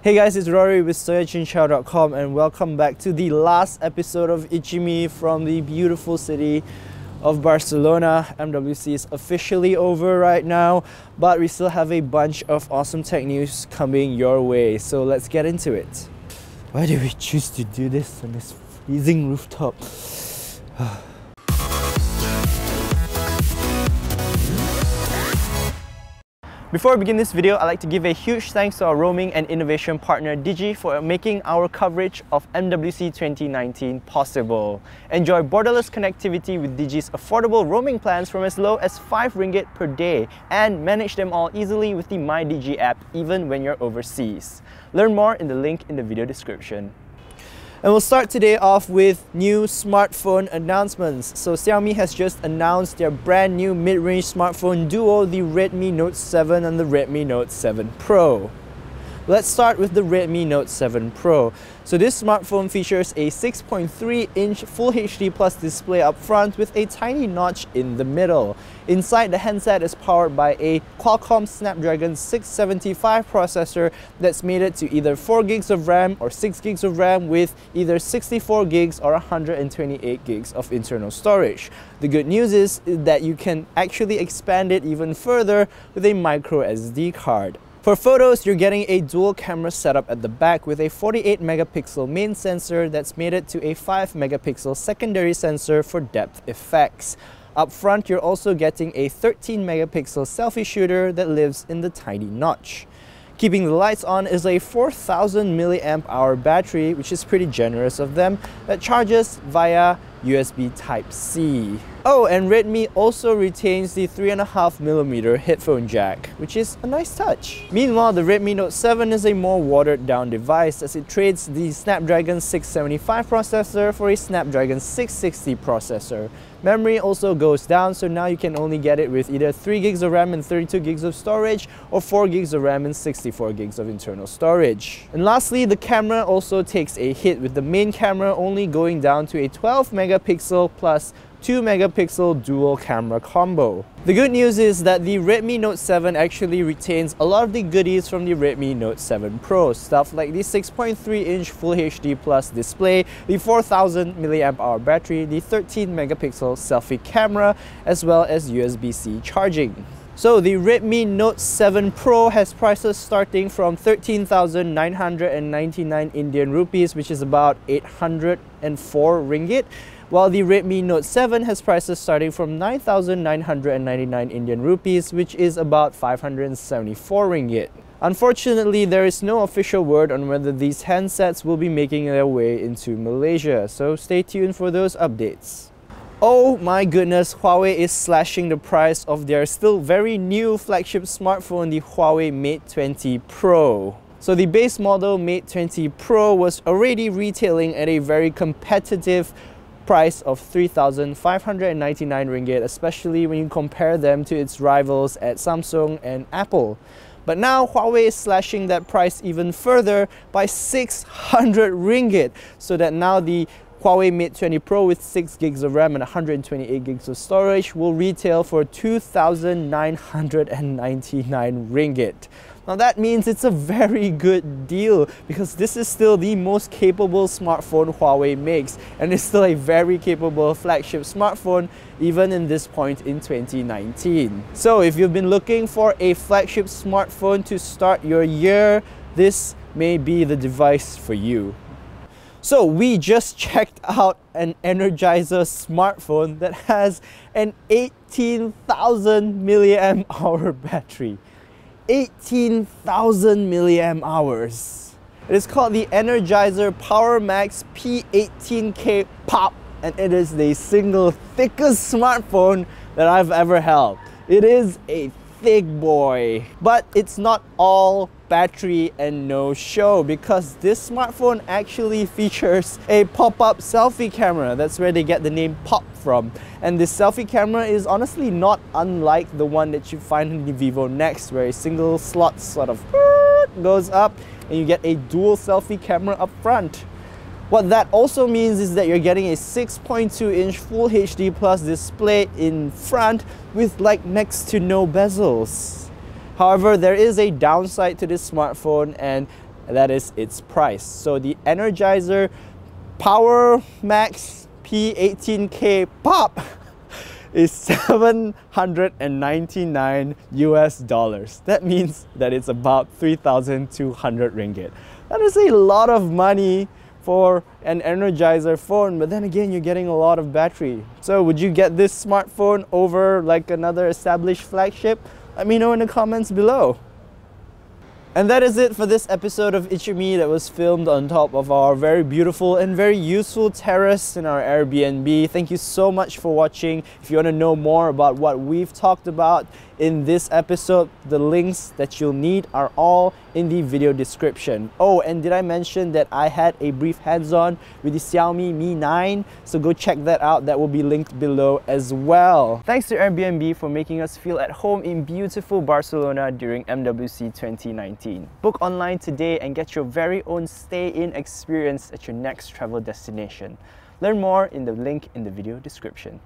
Hey guys, it's Rory with SoyaChinChao.com and welcome back to the last episode of ICYMI from the beautiful city of Barcelona. MWC is officially over right now, but we still have a bunch of awesome tech news coming your way, so let's get into it. Why did we choose to do this on this freezing rooftop? Before we begin this video, I'd like to give a huge thanks to our roaming and innovation partner Digi for making our coverage of MWC 2019 possible. Enjoy borderless connectivity with Digi's affordable roaming plans from as low as 5 ringgit per day and manage them all easily with the My Digi app even when you're overseas. Learn more in the link in the video description. And we'll start today off with new smartphone announcements. So Xiaomi has just announced their brand new mid-range smartphone duo, the Redmi Note 7 and the Redmi Note 7 Pro. Let's start with the Redmi Note 7 Pro. So this smartphone features a 6.3-inch Full HD Plus display up front with a tiny notch in the middle. Inside, the handset is powered by a Qualcomm Snapdragon 675 processor that's mated to either 4 gigs of RAM or 6 gigs of RAM with either 64 gigs or 128 gigs of internal storage. The good news is that you can actually expand it even further with a micro SD card. For photos, you're getting a dual camera setup at the back with a 48 megapixel main sensor that's mated to a 5 megapixel secondary sensor for depth effects. Up front, you're also getting a 13 megapixel selfie shooter that lives in the tiny notch. Keeping the lights on is a 4000 mAh battery, which is pretty generous of them, that charges via USB Type-C. Oh, and Redmi also retains the 3.5mm headphone jack, which is a nice touch. Meanwhile, the Redmi Note 7 is a more watered-down device as it trades the Snapdragon 675 processor for a Snapdragon 660 processor. Memory also goes down, so now you can only get it with either 3 gigs of RAM and 32 gigs of storage or 4 gigs of RAM and 64 gigs of internal storage. And lastly, the camera also takes a hit, with the main camera only going down to a 12 megapixel plus 2 megapixel dual camera combo. The good news is that the Redmi Note 7 actually retains a lot of the goodies from the Redmi Note 7 Pro, stuff like the 6.3-inch Full HD Plus display, the 4000 mAh battery, the 13 megapixel selfie camera, as well as USB-C charging. So the Redmi Note 7 Pro has prices starting from 13,999 Indian rupees, which is about 804 ringgit, while the Redmi Note 7 has prices starting from 9,999 Indian rupees, which is about 574 ringgit. Unfortunately, there is no official word on whether these handsets will be making their way into Malaysia, so stay tuned for those updates. Oh my goodness, Huawei is slashing the price of their still very new flagship smartphone, the Huawei Mate 20 Pro. So the base model Mate 20 Pro was already retailing at a very competitive price of 3,599 ringgit, especially when you compare them to its rivals at Samsung and Apple. But now Huawei is slashing that price even further by 600 ringgit, so that now the Huawei Mate 20 Pro with 6 gigs of RAM and 128 gigs of storage will retail for 2,999 ringgit. Now that means it's a very good deal because this is still the most capable smartphone Huawei makes, and it's still a very capable flagship smartphone even in this point in 2019. So if you've been looking for a flagship smartphone to start your year, this may be the device for you. So we just checked out an Energizer smartphone that has an 18,000 mAh battery. 18,000 mAh. It is called the Energizer Power Max P18K Pop, and it is the single thickest smartphone that I've ever held. It is a thick boy, but it's not all battery and no show, because this smartphone actually features a pop-up selfie camera. That's where they get the name Pop from. And this selfie camera is honestly not unlike the one that you find in the Vivo Next, where a single slot sort of goes up and you get a dual selfie camera up front. What that also means is that you're getting a 6.2-inch Full HD Plus display in front with like next to no bezels. However, there is a downside to this smartphone, and and that is its price. So the Energizer Power Max P18K Pop is $799 US. That means that it's about 3,200 ringgit. That is a lot of money for an Energizer phone, but then again, you're getting a lot of battery. So would you get this smartphone over like another established flagship? Let me know in the comments below. And that is it for this episode of ICYMI that was filmed on top of our very beautiful and very useful terrace in our Airbnb. Thank you so much for watching. If you want to know more about what we've talked about in this episode, the links that you'll need are all in the video description. Oh, and did I mention that I had a brief hands-on with the Xiaomi Mi 9? So go check that out. That will be linked below as well. Thanks to Airbnb for making us feel at home in beautiful Barcelona during MWC 2019. Book online today and get your very own stay-in experience at your next travel destination. Learn more in the link in the video description.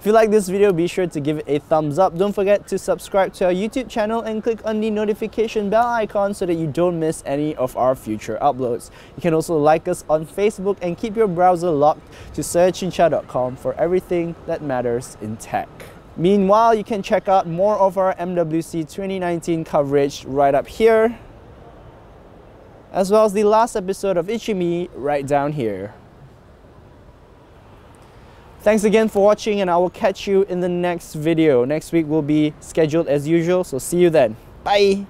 If you like this video, be sure to give it a thumbs up. Don't forget to subscribe to our YouTube channel and click on the notification bell icon so that you don't miss any of our future uploads. You can also like us on Facebook and keep your browser locked to searchincha.com for everything that matters in tech. Meanwhile, you can check out more of our MWC 2019 coverage right up here, as well as the last episode of ICYMI right down here. Thanks again for watching, and I will catch you in the next video. Next week will be scheduled as usual, so see you then. Bye!